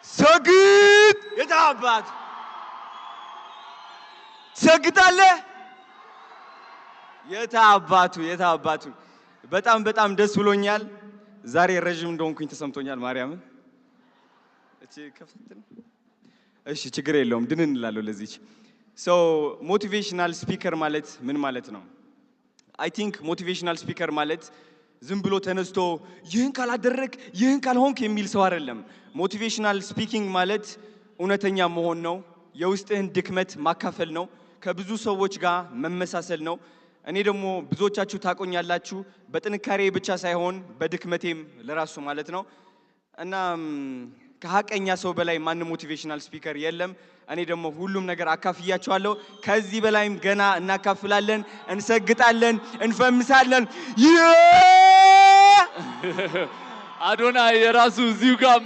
ሰግጥ የታባት ሰግጣለህ የታባቱ በጣም ደስ ብሎኛል ዛሬ ረጅም እንደሆንኩኝ ተሰምቶኛል ማርያምን እቺ ከፍተን እሺ ችግር የለውም ድን እንላለው ለዚች ሶ ሞቲቬሽናል ስፒከር ማለት ምን ማለት ነው አይ ቲንክ ሞቲቬሽናል ስፒከር ማለት ዝም ብሎ ተነስቶ ይህን ካላደረክ ይህን ካልሆንክ የሚል ሰው አይደለም ሞቲቬሽናል ስፒኪንግ ማለት እውነተኛ መሆን ነው የውስጥህን ድክመት ማካፈል ነው ከብዙ ሰዎች ጋር መመሳሰል ነው እኔ ደግሞ ብዙዎቻችሁ ታቆኛላችሁ በጥንካሬ ብቻ ሳይሆን በድክመቴም ለራሱ ማለት ነው እና ከሐቀኛ ሰው በላይ ማን ሞቲቬሽናል ስፒከር የለም እኔ ደግሞ ሁሉም ነገር አካፍያችኋለሁ ከዚህ በላይም ገና እናካፍላለን እንሰግጣለን እንፈምሳለን አዶናይ የራሱ እዚሁ ጋር